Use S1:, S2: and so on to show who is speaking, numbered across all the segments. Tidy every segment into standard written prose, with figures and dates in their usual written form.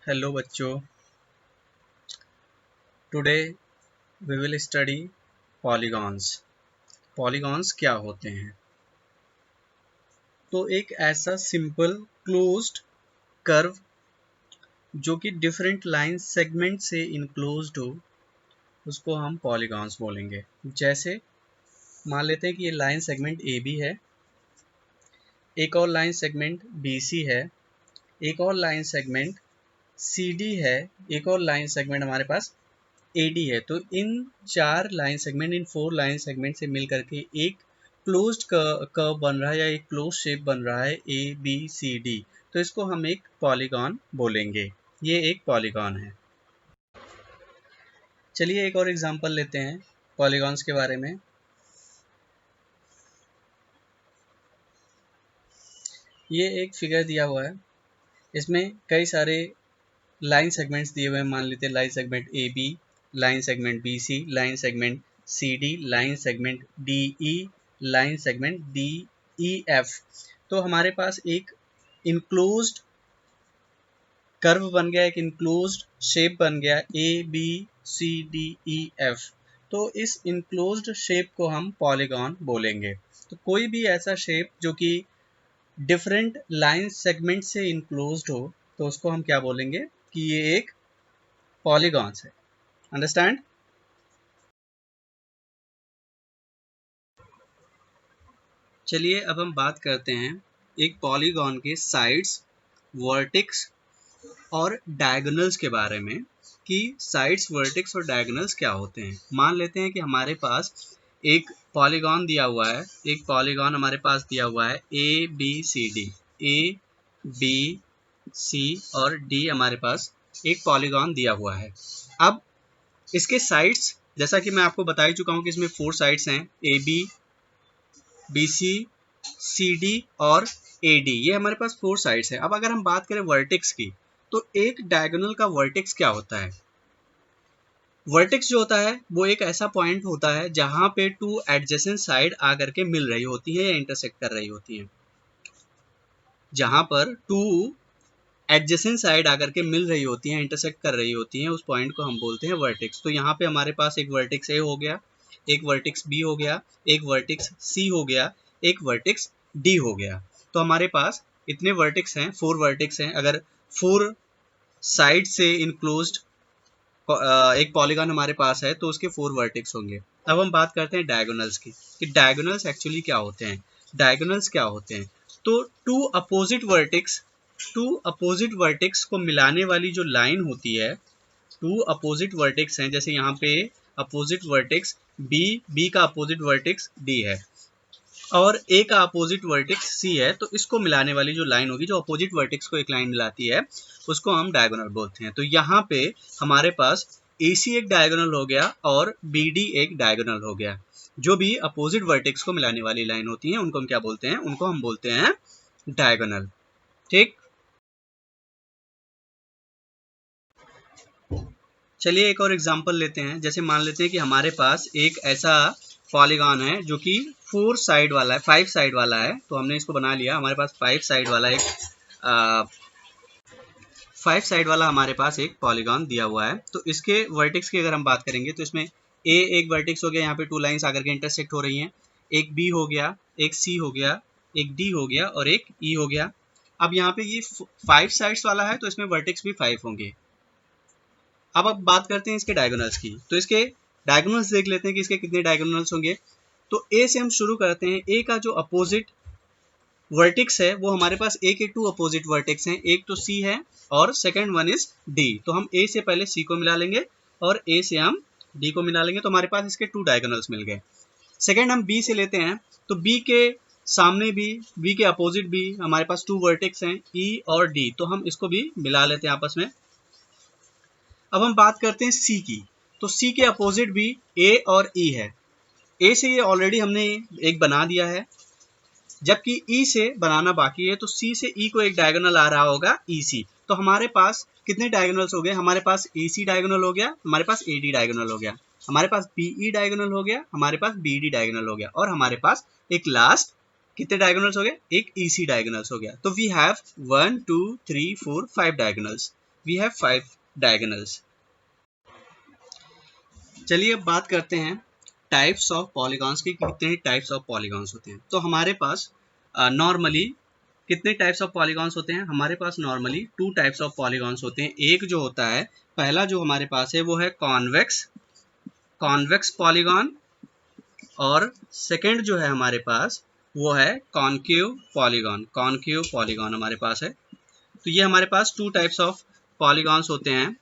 S1: Hello बच्चों, today we will study polygons. Polygons क्या होते हैं? तो एक ऐसा सिंपल क्लोज्ड कर्व जो कि डिफरेंट लाइन सेगमेंट से इनक्लोज्ड हो, उसको हम पॉलीगॉन्स बोलेंगे। जैसे मान लेते हैं कि ये लाइन सेगमेंट ए बी है, एक और लाइन सेगमेंट बी सी है, एक और लाइन सेगमेंट सी डी है, एक और लाइन सेगमेंट हमारे पास एडी है। तो इन चार लाइन सेगमेंट, इन फोर लाइन सेगमेंट से मिल करके एक क्लोज्ड कर्व बन रहा है या एक क्लोज शेप बन रहा है ए बी सी डी। तो इसको हम एक पॉलीगॉन बोलेंगे। ये एक पॉलीगॉन है। चलिए एक और एग्जांपल लेते हैं पॉलीगॉन्स के बारे में। ये एक फिगर दिया हुआ है, इसमें कई सारे लाइन सेगमेंट्स दिए हुए हैं। मान लेते हैं line segment A B, line segment B C, line segment C D, line segment D E, line segment D E F. तो हमारे पास एक इनक्लोज्ड कर्व बन गया, एक इनक्लोज्ड शेप बन गया A B C D E F. तो इस इनक्लोज्ड शेप को हम पॉलीगॉन बोलेंगे। तो कोई भी ऐसा शेप जो कि डिफरेंट लाइन सेगमेंट से इनक्लोज्ड हो, तो उसको हम क्या बोलेंगे कि ये एक पॉलीगॉन्स है। अंडरस्टैंड? चलिए अब हम बात करते हैं एक पॉलीगॉन के साइड्स, वर्टेक्स और डायगोनल्स के बारे में कि साइड्स, वर्टेक्स और डायगोनल्स क्या होते हैं। मान लेते हैं कि हमारे पास एक पॉलीगॉन दिया हुआ है, एक पॉलीगॉन हमारे पास दिया हुआ है A B C D, A B C और डी हमारे पास एक पॉलीगॉन दिया हुआ है। अब इसके साइड्स, जैसा कि मैं आपको बता ही चुका हूं कि इसमें 4 साइड्स हैं, A B, B C, C D और ए डी। ये हमारे पास 4 साइड्स हैं। अब अगर हम बात करें वर्टेक्स की, तो एक डायगोनल का वर्टेक्स क्या होता है? वर्टेक्स जो होता है वो एक ऐसा पॉइंट होता है जहां पे टू एडजेसेंट साइड आकर के मिल रही होती है या इंटरसेक्ट कर रही होती है। जहां पर टू एडजेसेंट साइड आकर के मिल रही होती हैं, इंटरसेक्ट कर रही होती हैं, उस पॉइंट को हम बोलते हैं वर्टेक्स। तो यहाँ पे हमारे पास एक वर्टेक्स ए हो गया, एक वर्टेक्स बी हो गया, एक वर्टेक्स सी हो गया, एक वर्टेक्स डी हो गया। तो हमारे पास इतने वर्टेक्स हैं, 4 वर्टेक्स हैं। अगर 4 साइड से इनक्लोज्ड एक पॉलीगॉन हमारे पास है तो उसके 4 वर्टेक्स होंगे। अब हम बात करते हैं डायगोनल्स की कि डायगोनल्स एक्चुअली क्या होते हैं। डायगोनल्स क्या होते हैं? तो टू अपोजिट वर्टेक्स को मिलाने वाली जो लाइन होती है, टू अपोजिट वर्टेक्स हैं, जैसे यहाँ पे अपोजिट वर्टेक्स बी, बी का अपोजिट वर्टेक्स डी है और ए का अपोजिट वर्टेक्स सी है। तो इसको मिलाने वाली जो लाइन होगी, जो अपोजिट वर्टेक्स को एक लाइन मिलाती है, उसको हम डायगोनल बोलते हैं। तो यहाँ पे हमारे पास ए सी एक डायगोनल हो गया और बी डी एक डायगोनल हो गया। जो भी अपोजिट वर्टेक्स को मिलाने वाली लाइन होती है उनको हम क्या बोलते हैं? उनको हम बोलते हैं डायगोनल। ठीक, चलिए एक और एग्जांपल लेते हैं। जैसे मान लेते हैं कि हमारे पास एक ऐसा पॉलीगॉन है जो कि 4 साइड वाला है, 5 साइड वाला है। तो हमने इसको बना लिया, हमारे पास 5 साइड वाला एक 5 साइड वाला हमारे पास एक पॉलीगॉन दिया हुआ है। तो इसके वर्टेक्स की अगर हम बात करेंगे तो इसमें ए एक वर्टेक्स हो गया, यहाँ पे 2 लाइंस आकर के इंटरसेक्ट हो रही हैं। एक बी हो गया, एक सी हो गया, एक डी हो गया और एक ई हो गया। अब यहाँ पे ये 5 साइड्स वाला है तो इसमें वर्टेक्स भी 5 होंगे। अब बात करते हैं इसके डायगोनल्स की। तो इसके डायगोनल्स देख लेते हैं कि इसके कितने डायगोनल्स होंगे। तो ए से हम शुरू करते हैं। ए का जो अपोजिट वर्टेक्स है वो हमारे पास ए के 2 अपोजिट वर्टेक्स हैं, एक तो सी है और सेकंड वन इज डी। तो हम ए से पहले सी को मिला लेंगे और ए से हम डी को मिला लेंगे, तो हमारे पास इसके 2 डायगोनल्स मिल गए। सेकंड हम बी से लेते हैं। तो बी के सामने भी, बी के अपोजिट भी हमारे पास 2 वर्टेक्स हैं, ई और डी। तो हम इसको भी मिला लेते हैं आपस में। अब हम बात करते हैं सी की। तो सी के अपोजिट भी ए और ई है। ए से ये ऑलरेडी हमने एक बना दिया है, जबकि ई से बनाना बाकी है। तो सी से ई को एक डायगोनल आ रहा होगा ई सी। तो हमारे पास कितने डायगोनल्स हो गए? हमारे पास ए सी डायगोनल हो गया, हमारे पास ए डी डायगोनल हो गया, हमारे पास बी ई डायगोनल हो गया, हमारे पास बी डी डायगोनल हो गया और हमारे पास एक लास्ट कितने डायगोनल्स हो गए? एक ई सी डायगोनल्स हो गया। तो we have 1 2 3 4 5 diagonals. We have 5 diagonals. चलिए अब बात करते हैं टाइप्स ऑफ पॉलीगॉन्स की, कितने टाइप्स ऑफ पॉलीगॉन्स होते हैं। तो हमारे पास नॉर्मली कितने टाइप्स ऑफ पॉलीगॉन्स होते हैं? हमारे पास नॉर्मली 2 टाइप्स ऑफ पॉलीगॉन्स होते हैं। एक जो होता है, पहला जो हमारे पास है वो है कॉन्वेक्स पॉलीगॉन, और सेकंड जो है हमारे पास वो है कॉनकेव पॉलीगॉन हमारे पास है। तो ये हमारे पास 2 टाइप्स ऑफ पॉलीगॉन्स होते हैं।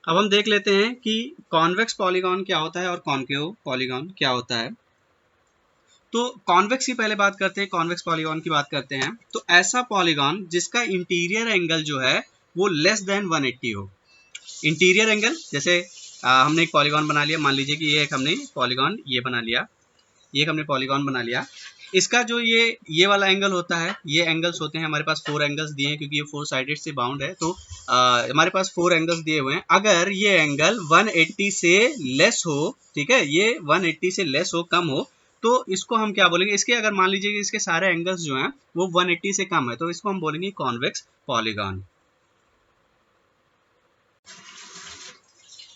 S1: अब हम देख लेते हैं कि कॉन्वेक्स पॉलीगॉन क्या होता है और कॉनकेव पॉलीगॉन क्या होता है। तो कॉन्वेक्स की पहले बात करते हैं, कॉन्वेक्स पॉलीगॉन की बात करते हैं। तो ऐसा पॉलीगॉन जिसका इंटीरियर एंगल जो है वो लेस देन 180 हो। इंटीरियर एंगल, जैसे हमने एक पॉलीगॉन बना लिया, मान लीजिए कि ये एक हमने पॉलीगॉन ये बना लिया, ये हमने पॉलीगॉन बना लिया। इसका जो ये वाला एंगल होता है, ये एंगल्स होते हैं हमारे पास 4 एंगल्स दिए हैं, क्योंकि ये 4 साइडेड से बाउंड है। तो हमारे पास 4 एंगल्स दिए हुए हैं। अगर ये एंगल 180 से लेस हो, ठीक है, ये 180 से लेस हो, कम हो, तो इसको हम क्या बोलेंगे? इसके अगर मान लीजिए कि इसके सारे एंगल्स जो हैं वो 180 से कम है, तो इसको हम बोलेंगे कॉन्वेक्स पॉलीगॉन।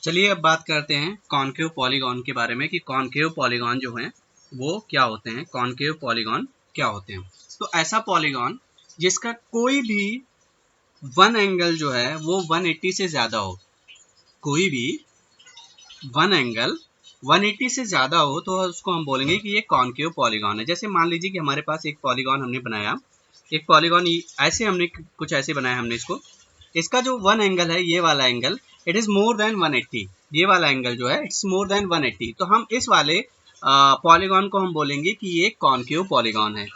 S1: चलिए अब बात करते हैं कॉनकेव पॉलीगॉन के बारे में कि कॉनकेव पॉलीगॉन जो हैं वो क्या होते हैं, कॉनकेव पॉलीगॉन क्या होते हैं। तो ऐसा पॉलीगॉन जिसका कोई भी वन एंगल जो है वो 180 से ज़्यादा हो, कोई भी वन एंगल 180 से ज़्यादा हो, तो उसको हम बोलेंगे कि ये कॉनकेव पॉलीगॉन है। जैसे मान लीजिए कि हमारे पास एक पॉलीगॉन हमने बनाया, एक पॉलीगॉन ऐसे हमने कुछ ऐसे बनाया हमने इसको, इसका जो वन एंगल है, ये वाला angle, it is more than 180, ये वाला एंगल जो है इट्स मोर देन 180, तो हम इस वाले पॉलीगॉन को हम बोलेंगे कि ये कॉनकेव पॉलीगॉन है।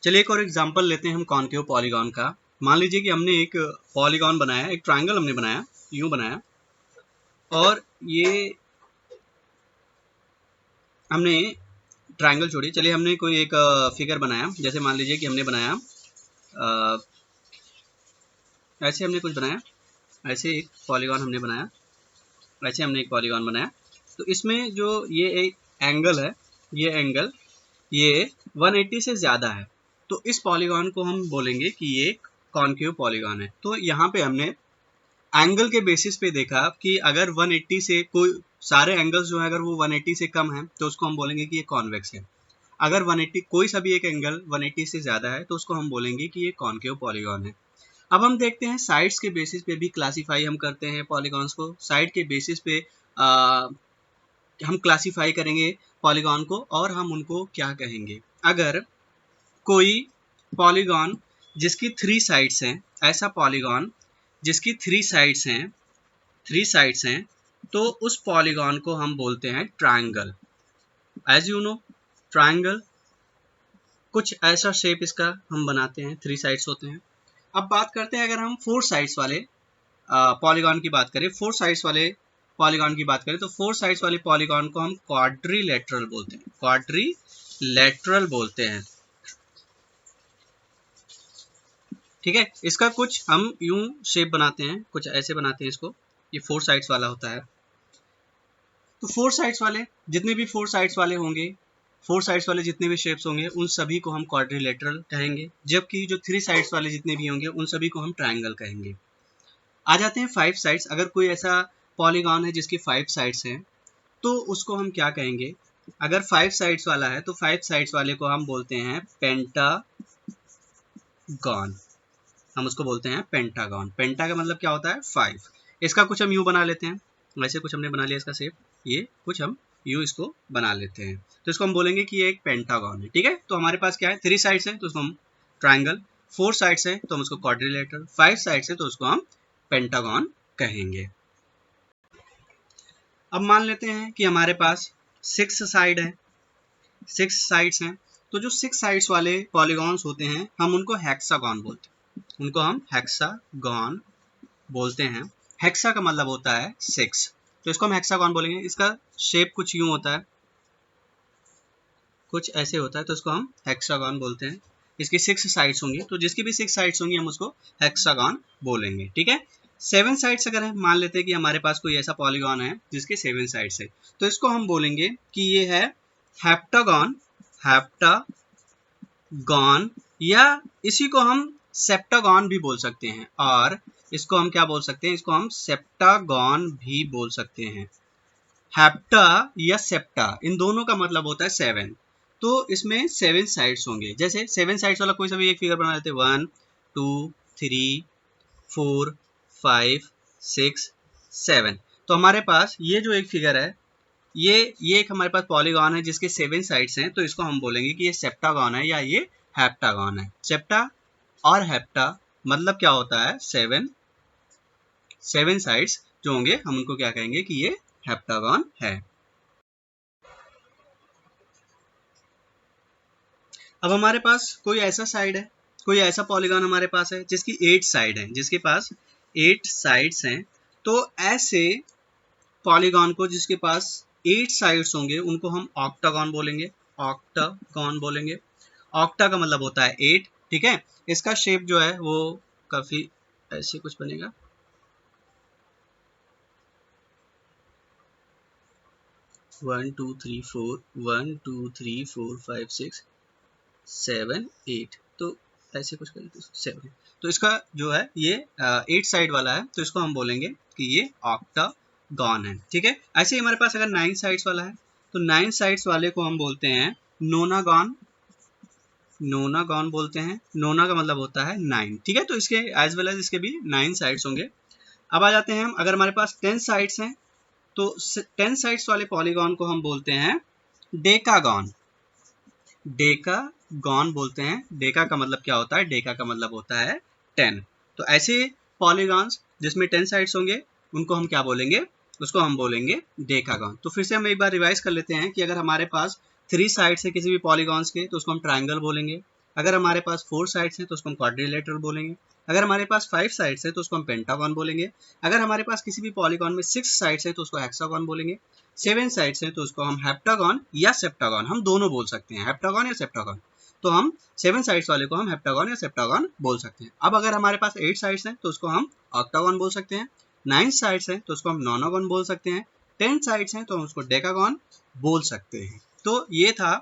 S1: चलिए एक और एग्जांपल लेते हैं हम कॉनकेव पॉलीगॉन का। मान लीजिए कि हमने एक पॉलीगॉन बनाया, एक ट्रायंगल हमने बनाया, यूं बनाया, और ये हमने ट्रायंगल छोड़िए, चलिए हमने कोई एक फिगर बनाया। जैसे मान लीजिए कि हमने बनाया ऐसे हमने कुछ बनाया, ऐसे एक पॉलीगॉन हमने बनाया, ऐसे हमने एक पॉलीगॉन बनाया। तो इसमें जो ये एक एंगल है, ये एंगल ये 180 से ज़्यादा है, तो इस पॉलीगॉन को हम बोलेंगे कि ये कॉनकेव पॉलीगॉन है। तो यहाँ पे हमने एंगल के बेसिस पे देखा कि अगर 180 से कोई सारे एंगल्स जो है अगर वो 180 से कम है, तो उसको हम बोलेंगे कि ये कॉन्वेक्स है। अगर 180 कोई सा भी एक एंगल 180 से ज़्यादा है, तो उसको हम बोलेंगे कि ये कॉनकेव पॉलीगॉन है। अब हम देखते हैं साइड्स के बेसिस पे भी क्लासीफाई हम करते हैं पॉलीगॉन्स को। साइड के बेसिस पे हम क्लासीफाई करेंगे पॉलीगॉन को, और हम उनको क्या कहेंगे। अगर कोई पॉलीगॉन जिसकी 3 साइड्स हैं, ऐसा पॉलीगॉन जिसकी 3 साइड्स हैं, तो उस पॉलीगॉन को हम बोलते हैं triangle. As you know, triangle कुछ ऐसा शेप इसका हम बनाते हैं, 3 साइड्स होते हैं। अब बात करते हैं, अगर हम 4 साइड्स वाले पॉलीगॉन की बात करें, 4 साइड्स वाले पॉलीगॉन की बात करें, तो 4 साइड्स वाले पॉलीगॉन को हम क्वाड्रिलेटरल बोलते हैं, क्वाड्रिलेटरल बोलते हैं। ठीक है, इसका कुछ हम यूं शेप बनाते हैं, कुछ ऐसे बनाते हैं इसको, ये 4 साइड्स वाला होता है। तो 4 साइड्स वाले जितने भी 4 साइड्स वाले होंगे, 4 साइड्स वाले जितने भी शेप्स होंगे, उन सभी को हम क्वाड्रिलेटरल कहेंगे, जबकि जो 3 साइड्स वाले जितने भी होंगे उन सभी को हम ट्रायंगल कहेंगे। आ जाते हैं 5 साइड्स। अगर कोई ऐसा पॉलीगॉन है जिसकी 5 साइड्स हैं, तो उसको हम क्या कहेंगे? अगर 5 साइड्स वाला है, तो 5 साइड्स वाले को हम बोलते हैं पेंटागॉन, हम उसको बोलते हैं पेंटागॉन। पेंटा का मतलब क्या होता है? 5। इसका कुछ हम यूं बना लेते हैं, वैसे कुछ हमने बना लिया इसका शेप, ये कुछ हम यूं इसको बना लेते हैं, तो इसको हम बोलेंगे कि ये एक पेंटागॉन है। ठीक है, तो हमारे पास क्या है? 3 साइड्स हैं तो उसको हम ट्रायंगल, 4 साइड्स हैं तो हम उसको क्वाड्रिलेटरल, 5 साइड्स हैं तो उसको हम पेंटागॉन कहेंगे। अब मान लेते हैं कि हमारे पास 6 साइड है, 6 साइड्स हैं, तो जो 6 साइड्स वाले पॉलीगॉन्स होते हैं हम उनको हेक्सागॉन बोलते हैं, उनको हम हेक्सागॉन बोलते हैं। हेक्सा का मतलब होता है 6, तो इसको हम हेक्सागॉन बोलेंगे। इसका शेप कुछ यूं होता है, कुछ ऐसे होता है, तो इसको हम हेक्सागॉन बोलते हैं। इसकी 6 साइड्स होंगी, तो जिसकी भी 6 साइड्स होंगी हम उसको हेक्सागॉन बोलेंगे। ठीक है, 7 साइड्स अगर हम मान लेते हैं कि हमारे पास कोई ऐसा पॉलीगॉन है जिसके 7 साइड्स है, तो इसको हम बोलेंगे कि ये है हेप्टागॉन, हेप्टागॉन, या इसी को हम सेप्टागॉन भी बोल सकते हैं। और इसको हम क्या बोल सकते हैं, इसको हम सेप्टागॉन भी बोल सकते हैं। हेप्टा या सेप्टा इन दोनों का मतलब होता है 7। तो इसमें 7 साइड्स होंगे। जैसे 7 साइड्स वाला कोई सा भी एक फिगर बना लेते हैं, 1 2 3 4 5 6 7। तो हमारे पास ये जो एक फिगर है, ये एक हमारे पास पॉलीगॉन है जिसके 7 साइड्स हैं, तो इसको हम बोलेंगे कि ये सेप्टागॉन है या ये हेप्टागॉन है। सेप्टा और हेप्टा मतलब क्या होता है, 7 साइड्स जो होंगे हम उनको क्या कहेंगे कि ये हेप्टागॉन है। अब हमारे पास कोई ऐसा साइड है, कोई ऐसा पॉलीगॉन हमारे पास है जिसकी 8 साइड है, जिसके पास 8 साइड्स हैं। तो ऐसे पॉलीगॉन को जिसके पास 8 साइड्स होंगे उनको हम ऑक्टागॉन बोलेंगे। ऑक्टागॉन बोलेंगे। ऑक्टा का मतलब होता है 8, ठीक है। इसका शेप जो है वो काफी ऐसे कुछ बनेगा। वन टू थ्री फोर 1 2 3 4 5 6 7 8, तो ऐसे कुछ करें तो 7। तो इसका जो है ये 8 साइड वाला है, तो इसको हम बोलेंगे कि ये ऑक्टागॉन है, ठीक है। ऐसे ही हमारे पास अगर 9 साइड्स वाला है, तो 9 साइड्स वाले को हम बोलते हैं नोनागॉन। नोनागॉन बोलते हैं। नोना का मतलब होता है 9, ठीक है। तो इसके एज वेल एज इसके भी 9 साइड्स होंगे। अब आ जाते हैं हम, अगर हमारे पास 10 साइड्स हैं, तो 10 साइड्स वाले पॉलीगॉन को हम बोलते हैं डेकागॉन। डेकागॉन बोलते हैं। डेका का मतलब क्या होता है, डेका का मतलब होता है 10। तो ऐसे पॉलीगॉन्स जिसमें 10 साइड्स होंगे उनको हम क्या बोलेंगे, उसको हम बोलेंगे डेकागॉन। तो फिर से हम एक बार रिवाइज कर लेते हैं कि अगर हमारे पास 3 साइड्स है किसी भी पॉलीगॉन्स के, तो उसको हम ट्राइंगल बोलेंगे। अगर हमारे पास 4 साइड्स हैं तो उसको हम क्वाड्रिलेटरल बोलेंगे। अगर हमारे पास 5 साइड्स है तो उसको हम पेंटागॉन बोलेंगे। अगर हमारे पास किसी भी पॉलीगॉन में 6 साइड्स है तो उसको हेक्सागॉन बोलेंगे। 7 साइड्स हैं तो उसको हम हेप्टागॉन या सेप्टागॉन, हम दोनों बोल सकते हैं, हेप्टागॉन या सेप्टागॉन। तो हम 7 साइड्स वाले को हम हेप्टागॉन या सेप्टागॉन बोल सकते हैं। अब अगर हमारे पास 8 साइड्स हैं तो उसको हम ऑक्टागॉन बोल सकते हैं। 9 साइड्स हैं तो उसको हम नोनागॉन बोल सकते हैं। 10 साइड्स हैं तो हम उसको डेकागॉन बोल सकते हैं। तो ये था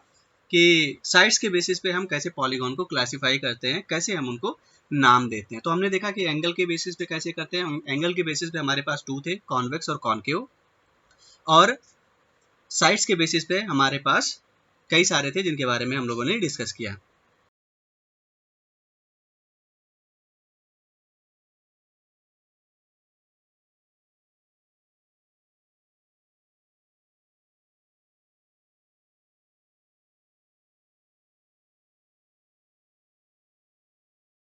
S1: कि साइड्स के बेसिस पे हम कैसे पॉलीगॉन को क्लासिफाई करते हैं, कैसे हम उनको नाम देते हैं। तो हमने देखा कि एंगल के बेसिस पे कैसे करते हैं। एंगल के बेसिस पे हमारे पास 2 थे, कॉन्वेक्स और कॉनकेव। और साइड्स के बेसिस पे हमारे पास कई सारे थे जिनके बारे में हम लोगों ने डिस्कस किया।